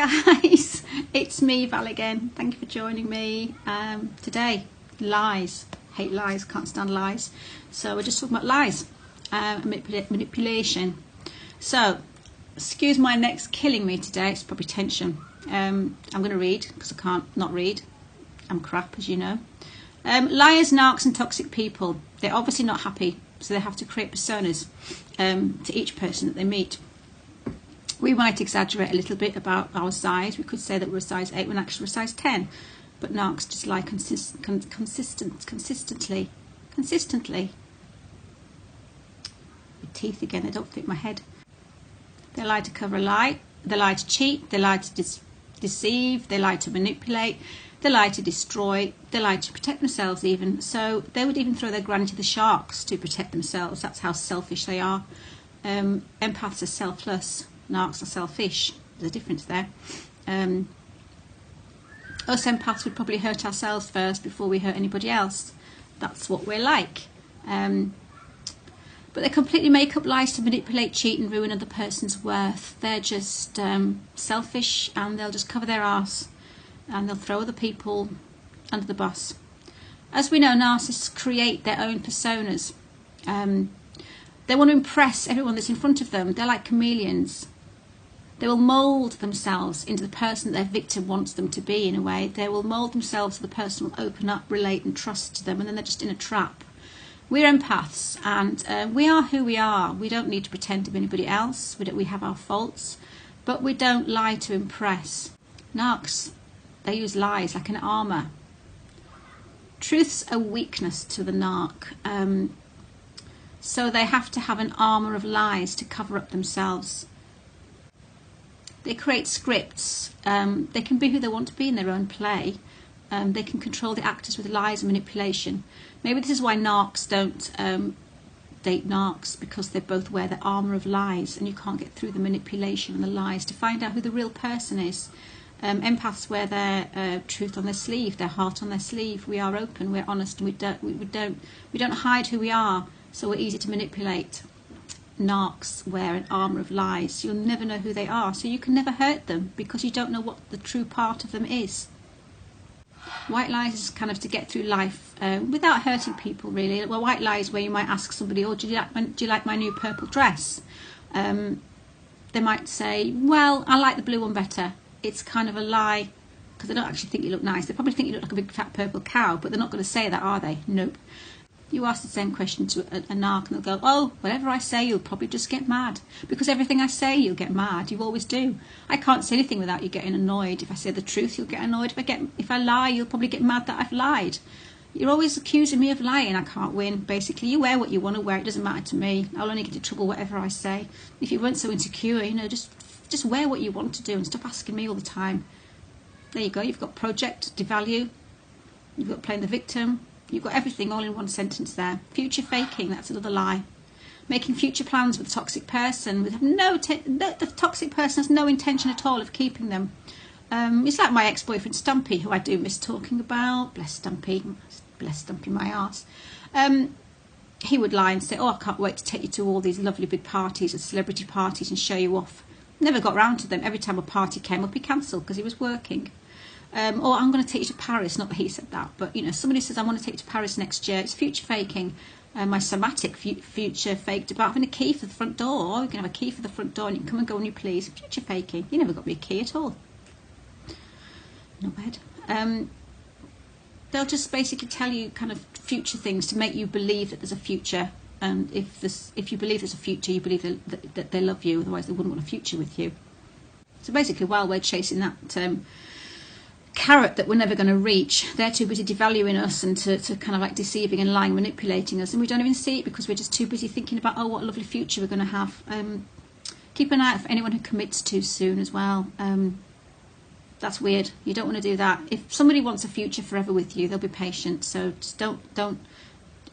guys, it's me, Val again. Thank you for joining me today. Lies. Hate lies, can't stand lies. So we're just talking about lies, manipulation. So, excuse my neck's killing me today, it's probably tension. I'm going to read, because I can't not read. I'm crap, as you know. Liars, narcs and toxic people. They're obviously not happy, so they have to create personas to each person that they meet. We might exaggerate a little bit about our size. We could say that we're a size 8 when actually we're a size 10. But narcs just lie consistently. With teeth again, they don't fit my head. They lie to cover a lie. They lie to cheat. They lie to deceive. They lie to manipulate. They lie to destroy. They lie to protect themselves even. So they would even throw their granny to the sharks to protect themselves. That's how selfish they are. Empaths are selfless. Narcs are selfish. There's a difference there. Us empaths would probably hurt ourselves first before we hurt anybody else. That's what we're like. But they completely make up lies to manipulate, cheat and ruin another person's worth. They're just selfish, and they'll just cover their arse and they'll throw other people under the bus. As we know, narcissists create their own personas. They want to impress everyone that's in front of them. They're like chameleons. They will mould themselves into the person that their victim wants them to be, in a way. They will mould themselves so the person will open up, relate and trust to them, and then they're just in a trap. We're empaths, and we are who we are. We don't need to pretend to be anybody else. We have our faults, but we don't lie to impress. Narcs, they use lies like an armour. Truth's a weakness to the narc. So they have to have an armour of lies to cover up themselves. They create scripts. They can be who they want to be in their own play. They can control the actors with lies and manipulation. Maybe this is why narcs don't date narcs, because they both wear the armour of lies, and you can't get through the manipulation and the lies to find out who the real person is. Empaths wear their truth on their sleeve, their heart on their sleeve. We are open, we're honest, and we don't hide who we are. So we're easy to manipulate. Narcs wear an armour of lies. You'll never know who they are, so you can never hurt them because you don't know what the true part of them is. White lies is kind of to get through life without hurting people, really. Well, white lies where you might ask somebody, "Oh, do you like my new purple dress?" They might say, "Well, I like the blue one better." It's kind of a lie because they don't actually think you look nice. They probably think you look like a big fat purple cow, but they're not going to say that, are they? Nope. You ask the same question to a narc and they'll go, "Oh, whatever I say, you'll probably just get mad. Because everything I say, you'll get mad. You always do. I can't say anything without you getting annoyed. If I say the truth, you'll get annoyed. If I lie, you'll probably get mad that I've lied. You're always accusing me of lying. I can't win. Basically, you wear what you want to wear. It doesn't matter to me. I'll only get in trouble whatever I say. If you weren't so insecure, just wear what you want to do and stop asking me all the time." There you go. You've got project, devalue. You've got playing the victim. You've got everything all in one sentence there. Future faking, that's another lie. Making future plans with a toxic person. The toxic person has no intention at all of keeping them. It's like my ex-boyfriend Stumpy, who I do miss talking about. Bless Stumpy my arse. He would lie and say, "Oh, I can't wait to take you to all these lovely big parties and celebrity parties and show you off." Never got round to them. Every time a party came up, he cancelled because he was working. Or "I'm going to take you to Paris." Not that he said that, but somebody says, "I want to take you to Paris next year." It's future faking. My somatic future faked about having a key for the front door. Oh, you can have a key for the front door and you can come and go when you please. Future faking. You never got me a key at all. Not bad. They'll just basically tell you kind of future things to make you believe that there's a future. And if you believe there's a future, you believe that they love you. Otherwise, they wouldn't want a future with you. So basically, while we're chasing that carrot that we're never going to reach, they're too busy devaluing us and to kind of like deceiving and lying, manipulating us, and we don't even see it because we're just too busy thinking about, oh, what a lovely future we're going to have. Keep an eye out for anyone who commits too soon as well. That's weird. You don't want to do that. If somebody wants a future forever with you, they'll be patient. So just don't.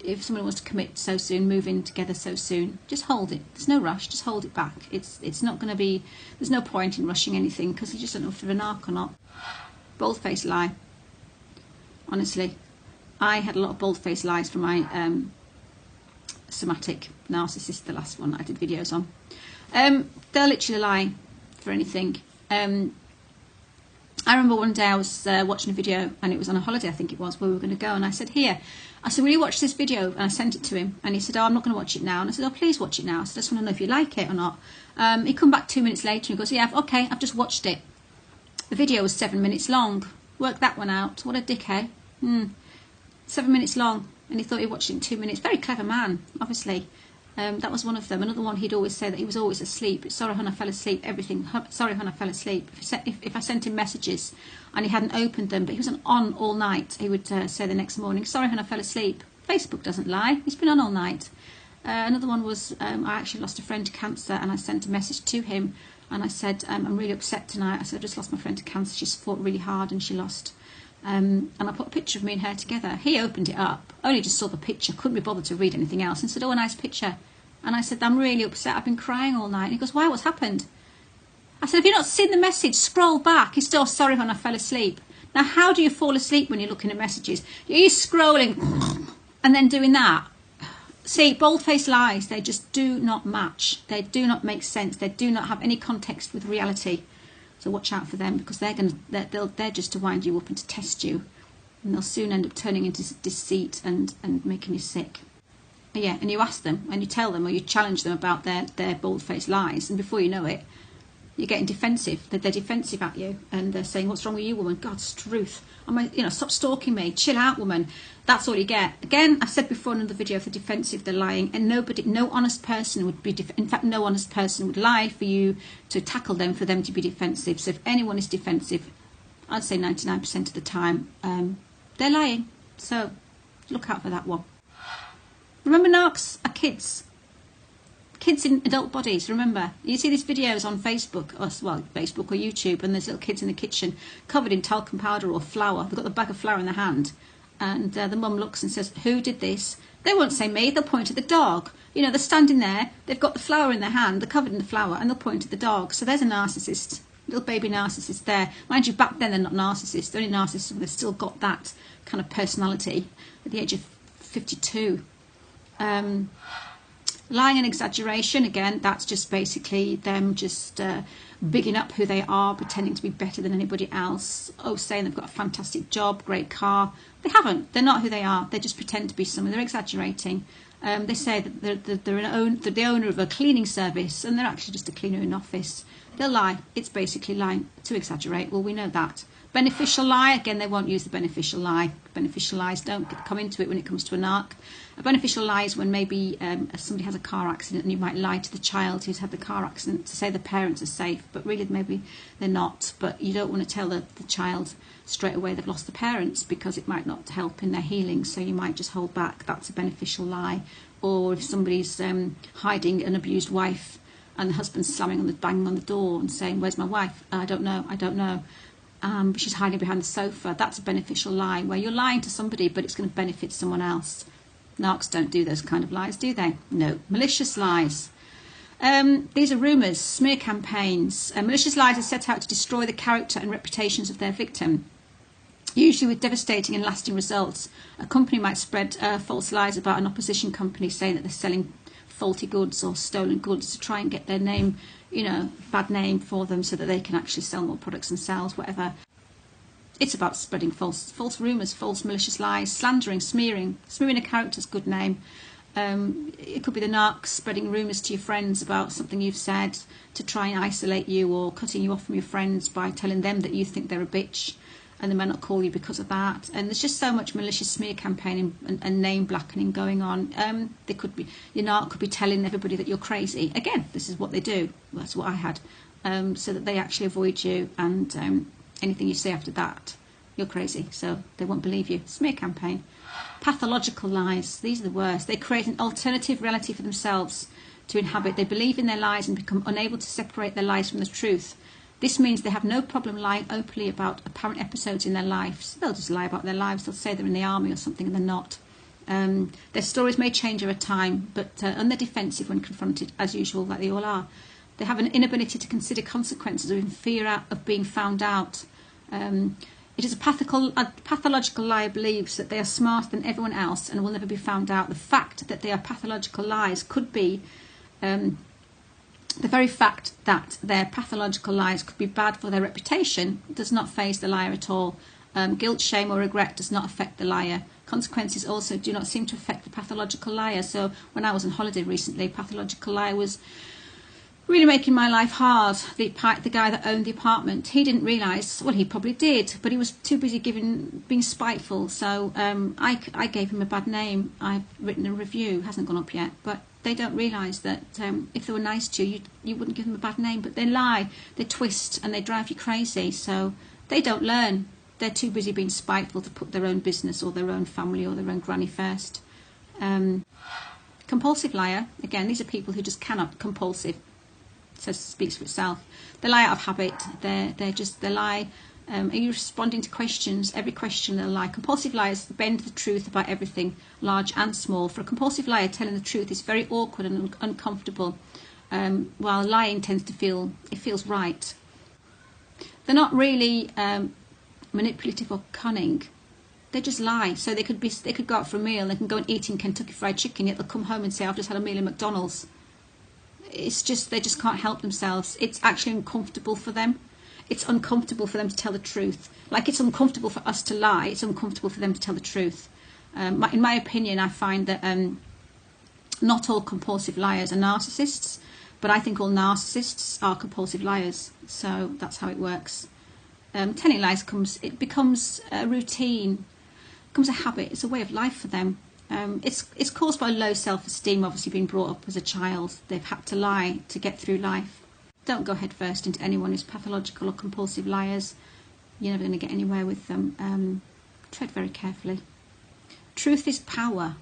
If somebody wants to commit so soon, move in together so soon, just hold it. There's no rush. Just hold it back. It's not going to be. There's no point in rushing anything because you just don't know if they're an arc or not. Bold-faced lie. Honestly, I had a lot of bold-faced lies from my somatic narcissist, the last one I did videos on. They'll literally lie for anything. I remember one day I was watching a video, and it was on a holiday, I think it was, where we were going to go, and I said, here, I said, will you watch this video? And I sent it to him, and he said, oh, I'm not going to watch it now. And I said, oh, please watch it now. I said, I just want to know if you like it or not. He come back 2 minutes later and he goes, yeah, okay, I've just watched it. The video was 7 minutes long. Work that one out. What a dick, eh? 7 minutes long, and he thought he watched it in 2 minutes. Very clever man, obviously. That was one of them. Another one, he'd always say that he was always asleep. Sorry, hon, I fell asleep. Everything. Sorry, hon, I fell asleep. If I sent him messages and he hadn't opened them, but he was on all night, he would say the next morning, sorry, hon, I fell asleep. Facebook doesn't lie. He's been on all night. Another one was, I actually lost a friend to cancer, and I sent a message to him, and I said, I'm really upset tonight. I said, I just lost my friend to cancer. She's fought really hard and she lost. And I put a picture of me and her together. He opened it up, only just saw the picture, couldn't be bothered to read anything else, and said, oh, a nice picture. And I said, I'm really upset, I've been crying all night. And he goes, why, what's happened? I said, have you not seen the message? Scroll back. He's still, sorry, hon, I fell asleep. Now, how do you fall asleep when you're looking at messages? You're scrolling and then doing that. See, bold-faced lies, they just do not match. They do not make sense. They do not have any context with reality. So watch out for them, because they're just to wind you up and to test you. And they'll soon end up turning into deceit and making you sick. Yeah, and you ask them, and you tell them, or you challenge them about their bold-faced lies, and before you know it, you're getting defensive. They're defensive at you, and they're saying, what's wrong with you, woman? God's truth. Stop stalking me. Chill out, woman. That's all you get. Again, I said before in another video, if they're defensive, they're lying, and no honest person would be, in fact, no honest person would lie for you to tackle them, for them to be defensive. So if anyone is defensive, I'd say 99% of the time, they're lying. So look out for that one. Remember, narcs are kids. Kids in adult bodies, remember. You see these videos on Facebook or YouTube, and there's little kids in the kitchen covered in talcum powder or flour. They've got the bag of flour in their hand, and the mum looks and says, who did this? They won't say me, they'll point at the dog. They're standing there, they've got the flour in their hand, they're covered in the flour, and they'll point at the dog. So there's a narcissist, little baby narcissist there. Mind you, back then they're not narcissists. They're only narcissists when they've still got that kind of personality at the age of 52. Lying and exaggeration, again, that's just basically them just bigging up who they are, pretending to be better than anybody else. Oh, saying they've got a fantastic job, great car. They haven't. They're not who they are. They just pretend to be someone. They're exaggerating. They say that they're the owner of a cleaning service, and they're actually just a cleaner in an office. They'll lie. It's basically lying to exaggerate. Well, we know that. Beneficial lie, again, they won't use the beneficial lie. Beneficial lies don't come into it when it comes to a narc. A beneficial lie is when maybe somebody has a car accident, and you might lie to the child who's had the car accident to say the parents are safe, but really maybe they're not. But you don't want to tell the child straight away they've lost the parents, because it might not help in their healing, so you might just hold back. That's a beneficial lie. Or if somebody's hiding an abused wife, and the husband's banging on the door and saying, where's my wife? I don't know. But she's hiding behind the sofa. That's a beneficial lie, where you're lying to somebody, but it's going to benefit someone else. Narcs don't do those kind of lies, do they? No. Malicious lies. These are rumours, smear campaigns. Malicious lies are set out to destroy the character and reputations of their victim, usually with devastating and lasting results. A company might spread false lies about an opposition company, saying that they're selling faulty goods or stolen goods to try and get their name, bad name for them, so that they can actually sell more products themselves, whatever. It's about spreading false rumours, false malicious lies, slandering, smearing a character's good name. It could be the narcs spreading rumours to your friends about something you've said to try and isolate you, or cutting you off from your friends by telling them that you think they're a bitch, and they might not call you because of that. And there's just so much malicious smear campaigning and name blackening going on. Your narc could be telling everybody that you're crazy. Again, this is what they do. That's what I had. So that they actually avoid you, and anything you say after that, you're crazy, so they won't believe you. Smear campaign. Pathological lies. These are the worst. They create an alternative reality for themselves to inhabit. They believe in their lies and become unable to separate their lies from the truth. This means they have no problem lying openly about apparent episodes in their lives. They'll just lie about their lives. They'll say they're in the army or something, and they're not. Their stories may change over time, but on the defensive when confronted, as usual, like they all are. They have an inability to consider consequences, or in fear of being found out. It is a pathological liar believes that they are smarter than everyone else and will never be found out. The fact that they are pathological lies could be The very fact that their pathological lies could be bad for their reputation does not faze the liar at all. Guilt, shame or regret does not affect the liar. Consequences also do not seem to affect the pathological liar. So when I was on holiday recently, pathological liar was really making my life hard. The guy that owned the apartment, he didn't realise, well, he probably did, but he was too busy being spiteful. So I gave him a bad name. I've written a review, hasn't gone up yet, but they don't realise that if they were nice to you, you wouldn't give them a bad name. But they lie, they twist, and they drive you crazy. So they don't learn. They're too busy being spiteful to put their own business or their own family or their own granny first. Compulsive liar, again, these are people who just cannot. Compulsive, so it speaks for itself. They lie out of habit. They lie. Are you responding to questions? Every question they'll lie. Compulsive liars bend the truth about everything, large and small. For a compulsive liar, telling the truth is very awkward and uncomfortable, while lying tends to feels right. They're not really manipulative or cunning. They just lie. So they could go out for a meal, they can go and eat in Kentucky Fried Chicken, yet they'll come home and say, I've just had a meal in McDonald's. It's just, they just can't help themselves. It's actually uncomfortable for them. It's uncomfortable for them to tell the truth. Like it's uncomfortable for us to lie, it's uncomfortable for them to tell the truth. In my opinion, I find that not all compulsive liars are narcissists, but I think all narcissists are compulsive liars. So that's how it works. Telling lies becomes a routine, becomes a habit. It's a way of life for them. It's caused by low self-esteem, obviously being brought up as a child. They've had to lie to get through life. Don't go head first into anyone who's pathological or compulsive liars. You're never going to get anywhere with them. Tread very carefully. Truth is power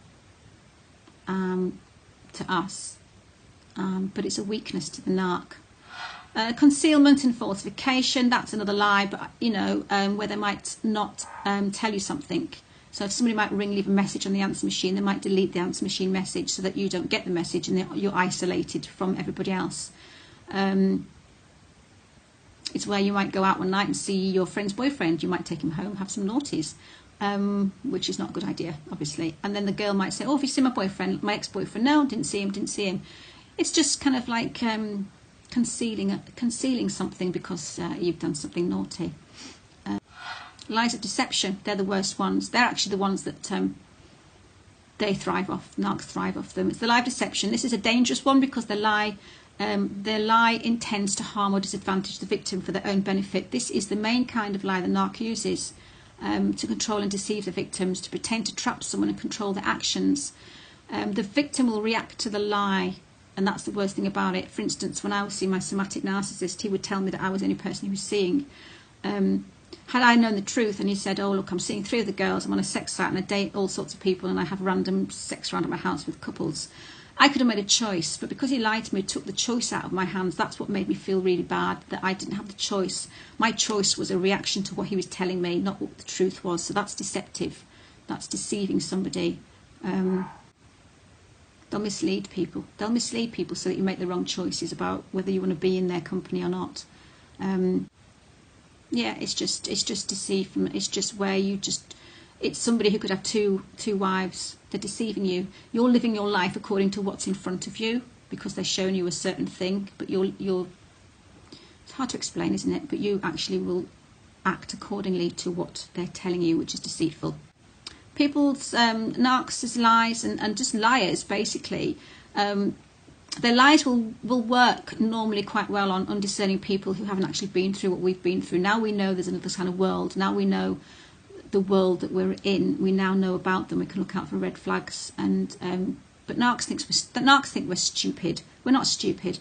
to us, but it's a weakness to the narc. Concealment and falsification, that's another lie, but where they might not tell you something. So if somebody might leave a message on the answer machine, they might delete the answer machine message so that you don't get the message and you're isolated from everybody else. It's where you might go out one night and see your friend's boyfriend. You might take him home, have some naughties, which is not a good idea, obviously. And then the girl might say, oh, have you seen my boyfriend, my ex-boyfriend? No, didn't see him. It's just kind of like concealing something because you've done something naughty. Lies of deception, they're the worst ones. They're actually the ones that they thrive off. Narcs thrive off them. It's the lie of deception. This is a dangerous one because their lie intends to harm or disadvantage the victim for their own benefit. This is the main kind of lie the narc uses to control and deceive the victims, to pretend to trap someone and control their actions. The victim will react to the lie, and that's the worst thing about it. For instance, when I was seeing my somatic narcissist, he would tell me that I was the only person he was seeing. Had I known the truth and he said, oh look, I'm seeing 3 of the girls, I'm on a sex site and I date all sorts of people and I have random sex around at my house with couples, I could have made a choice. But because he lied to me, took the choice out of my hands, that's what made me feel really bad, that I didn't have the choice. My choice was a reaction to what he was telling me, not what the truth was. So that's deceptive. That's deceiving somebody. They'll mislead people. They'll mislead people so that you make the wrong choices about whether you want to be in their company or not. Yeah, it's just deceit. It's just where it's somebody who could have two wives. They're deceiving you. You're living your life according to what's in front of you because they're showing you a certain thing, but you're it's hard to explain, isn't it? But you actually will act accordingly to what they're telling you, which is deceitful. People's narcissists, lies and just liars, basically. Their lies will work normally quite well on undiscerning people who haven't actually been through what we've been through. Now we know there's another kind of world. Now we know the world that we're in. We now know about them. We can look out for red flags. But narcs think we're stupid. We're not stupid.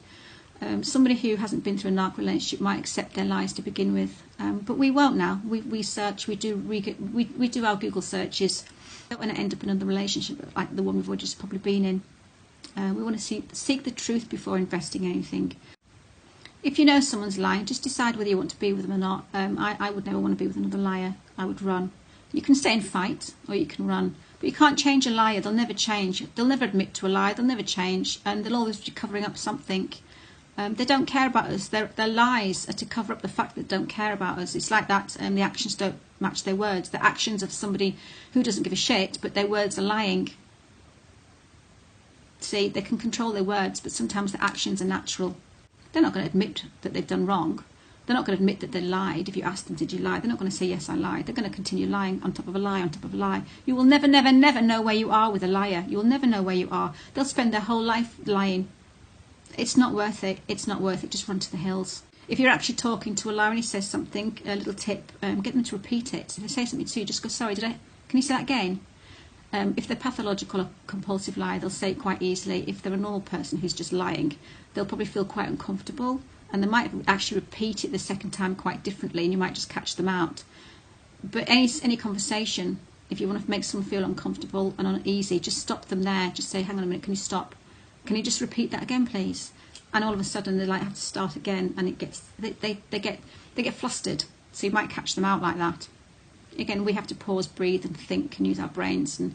Somebody who hasn't been through a narc relationship might accept their lies to begin with, but we won't now. We search. We do our Google searches. We don't want to end up in another relationship like the one we've just probably been in. We want to seek the truth before investing anything. If you know someone's lying, just decide whether you want to be with them or not. I would never want to be with another liar. I would run. You can stay and fight, or you can run. But you can't change a liar. They'll never change. They'll never admit to a lie. They'll never change. And they'll always be covering up something. They don't care about us. Their lies are to cover up the fact that they don't care about us. It's like that. The actions don't match their words. The actions of somebody who doesn't give a shit, but their words are lying. See, they can control their words, but sometimes the actions are natural. They're not going to admit that they've done wrong. They're not going to admit that they lied. If you ask them, did you lie? They're not going to say, yes, I lied. They're going to continue lying on top of a lie on top of a lie. You will never, never, never know where you are with a liar. You will never know where you are. They'll spend their whole life lying. It's not worth it. It's not worth it. Just run to the hills. If you're actually talking to a liar and he says something, a little tip, get them to repeat it. If they say something to you, just go, sorry, can you say that again? If they're pathological or compulsive liar, they'll say it quite easily. If they're a normal person who's just lying, they'll probably feel quite uncomfortable, and they might actually repeat it the second time quite differently, and you might just catch them out. But any conversation, if you want to make someone feel uncomfortable and uneasy, just stop them there. Just say, hang on a minute, can you stop? Can you just repeat that again, please? And all of a sudden they have to start again, and they get flustered. So you might catch them out like that. Again, we have to pause, breathe and think and use our brains and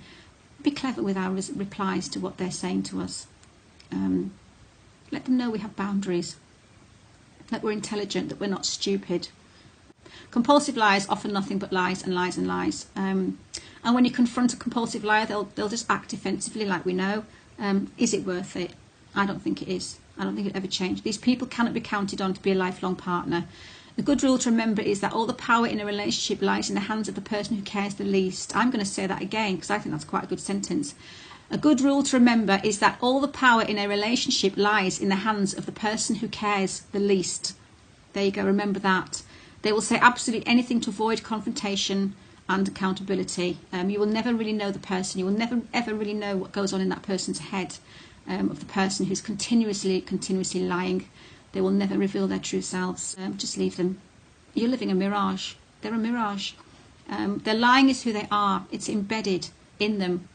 be clever with our replies to what they're saying to us. Let them know we have boundaries, that we're intelligent, that we're not stupid. Compulsive liars offer nothing but lies and lies and lies. And when you confront a compulsive liar, they'll just act defensively, like we know. Is it worth it? I don't think it is. I don't think it'll ever change. These people cannot be counted on to be a lifelong partner. A good rule to remember is that all the power in a relationship lies in the hands of the person who cares the least. I'm going to say that again because I think that's quite a good sentence. A good rule to remember is that all the power in a relationship lies in the hands of the person who cares the least. There you go, remember that. They will say absolutely anything to avoid confrontation and accountability. You will never really know the person. You will never ever really know what goes on in that person's head, of the person who's continuously lying. They will never reveal their true selves. Just leave them. You're living a mirage. They're a mirage. Their lying is who they are. It's embedded in them.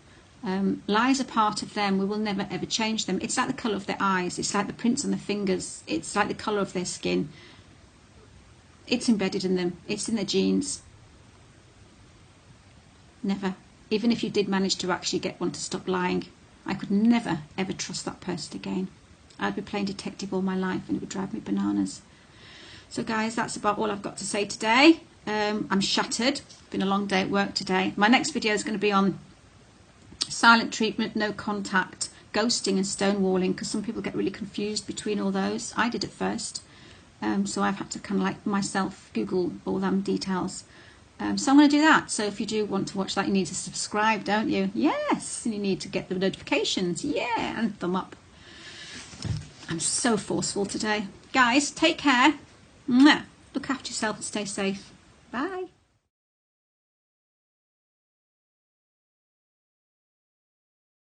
Lies are part of them. We will never ever change them. It's like the colour of their eyes. It's like the prints on their fingers. It's like the colour of their skin. It's embedded in them. It's in their genes. Never. Even if you did manage to actually get one to stop lying, I could never ever trust that person again. I'd be playing detective all my life and it would drive me bananas. So guys, that's about all I've got to say today. I'm shattered. It's been a long day at work today. My next video is going to be on silent treatment, no contact, ghosting and stonewalling, because some people get really confused between all those. I did at first. So I've had to kind of like myself Google all them details. So I'm going to do that. So if you do want to watch that, you need to subscribe, don't you? Yes. And you need to get the notifications. Yeah. And thumb up. I'm so forceful today. Guys, take care. Look after yourself and stay safe. Bye.